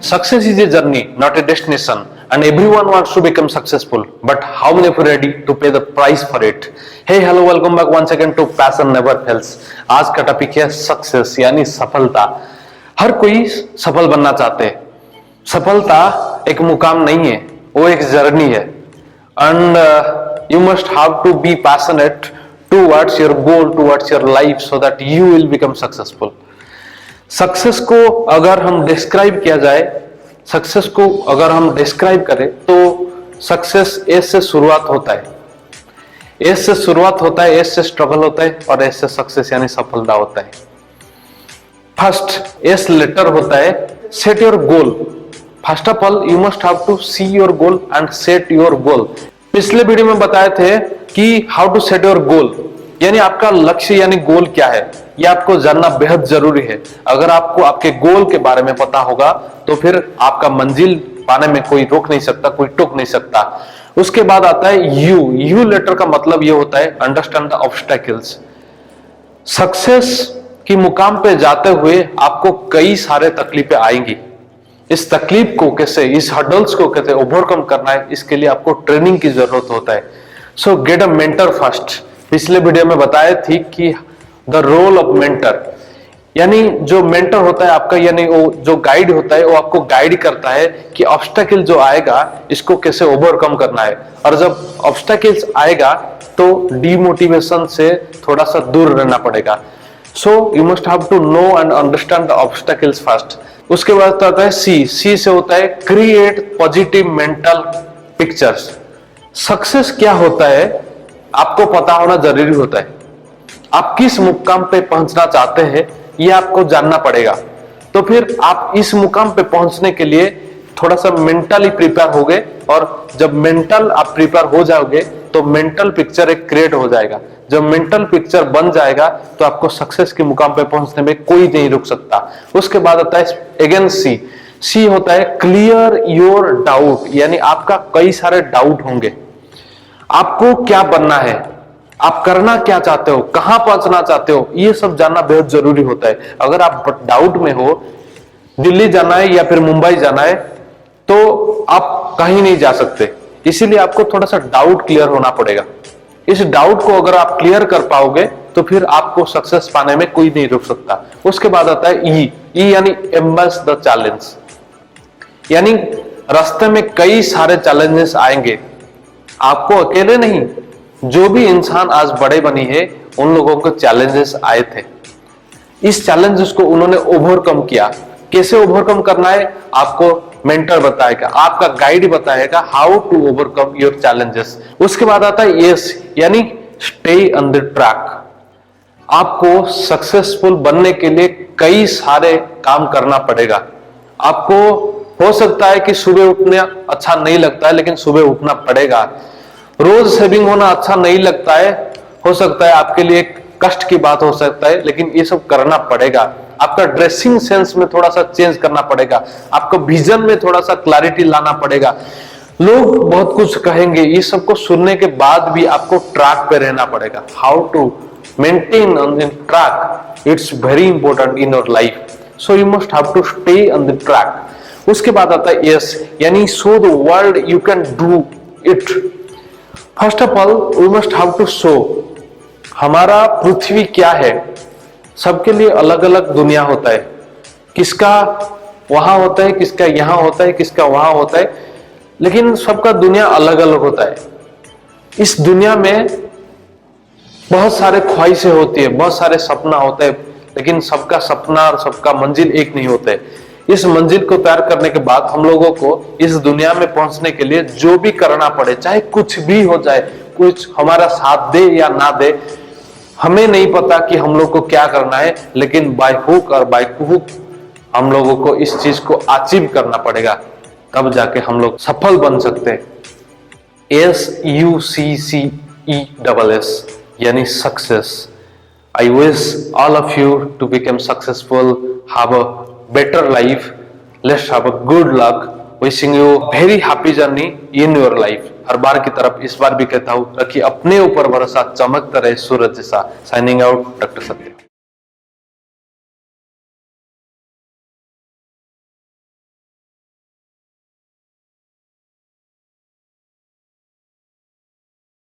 Success is a journey, not a destination, and everyone wants to become successful. But how many are ready to pay the price for it? Hey, hello, welcome back once again to Passion Never Fails. आज का topic है success यानी सफलता। हर कोई सफल बनना चाहते हैं। सफलता एक मुकाम नहीं है, वो एक जर्नी है। And you must have to be passionate towards your goal, towards your life, so that you will become successful. Success को अगर हम डिस्क्राइब किया जाए, सक्सेस को अगर हम डिस्क्राइब करें तो सक्सेस एस से शुरुआत होता है, एस से शुरुआत होता है, एस से स्ट्रगल होता है और एस से सक्सेस यानी सफलता होता है। फर्स्ट एस लेटर होता है set your goal. First of all you must have to see your goal and set your goal. पिछले वीडियो में बताए थे कि how to set your goal, यानी आपका लक्ष्य यानी गोल क्या है, यह आपको जानना बेहद जरूरी है। अगर आपको आपके गोल के बारे में पता होगा तो फिर आपका मंजिल पाने में कोई रोक नहीं सकता, कोई टोक नहीं सकता। उसके बाद आता है यू। यू लेटर का मतलब यह होता है अंडरस्टैंड द ऑब्स्टेकल्स। सक्सेस की मुकाम पे जाते हुए आपको कई सारे तकलीफें आएंगी। इस तकलीफ को कैसे, इस हर्डल्स को कैसे ओवरकम करना है, इसके लिए आपको ट्रेनिंग की जरूरत होता है। सो गेट अ मेंटर फर्स्ट। पिछले वीडियो में बताया थी कि द रोल ऑफ मेंटर, यानी जो मेंटर होता है आपका, यानी वो जो गाइड होता है, वो आपको गाइड करता है कि ऑब्स्टेकल जो आएगा इसको कैसे ओवरकम करना है। और जब ऑब्स्टेकल्स आएगा तो डिमोटिवेशन से थोड़ा सा दूर रहना पड़ेगा। So you must have to know and understand the obstacles first. उसके बाद आता है सी। सी से होता है create positive mental pictures. Success क्या होता है आपको पता होना जरूरी होता है। आप किस मुकाम पे पहुंचना चाहते हैं ये आपको जानना पड़ेगा। तो फिर आप इस मुकाम पे पहुंचने के लिए थोड़ा सा मेंटली प्रिपेयर होगे, और जब मेंटल आप प्रिपेयर हो जाओगे तो मेंटल पिक्चर एक क्रिएट हो जाएगा। जब मेंटल पिक्चर बन जाएगा तो आपको सक्सेस के मुकाम पे पहुंचने में कोई नहीं रुक सकता। उसके बाद आता है अगेन सी। सी होता है क्लियर योर डाउट, यानी आपका कई सारे डाउट होंगे। आपको क्या बनना है, आप करना क्या चाहते हो, कहां पहुंचना चाहते हो, ये सब जानना बेहद जरूरी होता है। अगर आप डाउट में हो, दिल्ली जाना है या फिर मुंबई जाना है, तो आप कहीं नहीं जा सकते। इसीलिए आपको थोड़ा सा डाउट क्लियर होना पड़ेगा। इस डाउट को अगर आप क्लियर कर पाओगे तो फिर आपको सक्सेस पाने में कोई नहीं रुक सकता। उसके बाद आता है ई। ई यानी एम्ब्रेस द चैलेंज, यानी रास्ते में कई सारे चैलेंजेस आएंगे। आपको अकेले नहीं, जो भी इंसान आज बड़े बनी है उन लोगों को चैलेंजेस आए थे। इस चैलेंजेस को उन्होंने ओवरकम किया। कैसे ओवरकम करना है आपको मेंटर बताएगा, आपका गाइड बताएगा how to overcome your challenges. उसके बाद आता है यस, यानी स्टे ऑन द ट्रैक। आपको सक्सेसफुल बनने के लिए कई सारे काम करना पड़ेगा। आपको हो सकता है कि सुबह उठने अच्छा नहीं लगता है, लेकिन सुबह उठना पड़ेगा। रोज सेविंग होना अच्छा नहीं लगता है, हो सकता है आपके लिए कष्ट की बात हो सकता है, लेकिन ये सब करना पड़ेगा। आपका ड्रेसिंग सेंस में थोड़ा सा चेंज करना पड़ेगा, आपका विजन में थोड़ा सा क्लैरिटी लाना पड़ेगा। लोग बहुत कुछ कहेंगे, ये सब को सुनने के बाद भी आपको ट्रैक पे रहना पड़ेगा। How to maintain on the track, it's very important in your life. So you must have to stay on the track. उसके बाद आता है यस, यानी show the world you can do it. First of all we must have to show हमारा पृथ्वी क्या है। सबके लिए अलग अलग दुनिया होता है, किसका वहां होता है, किसका यहां होता है, किसका वहां होता है, लेकिन सबका दुनिया अलग अलग होता है। इस दुनिया में बहुत सारे ख्वाहिशें होती है, बहुत सारे सपना होते हैं, लेकिन सबका सपना और सबका मंजिल एक नहीं होता है। इस मंजिल को तैयार करने के बाद हम लोगों को इस दुनिया में पहुंचने के लिए जो भी करना पड़े, चाहे कुछ भी हो जाए, कुछ हमारा साथ दे या ना दे, हमें नहीं पता कि हम लोग को क्या करना है, लेकिन बाय हुक और बाय क्रुक हम लोगों को इस चीज को अचीव करना पड़ेगा, तब जाके हम लोग सफल बन सकते हैं। SUCCESS यानी success. I wish all of you to become successful, have a better life. Let's have a good luck. Wishing you very happy journey in your life. हर बार की तरफ इस बार भी कहता हूँ, रखिए अपने ऊपर भरोसा, चमकता रहे सूरज जैसा। साइनिंग आउट, डॉक्टर सत्य।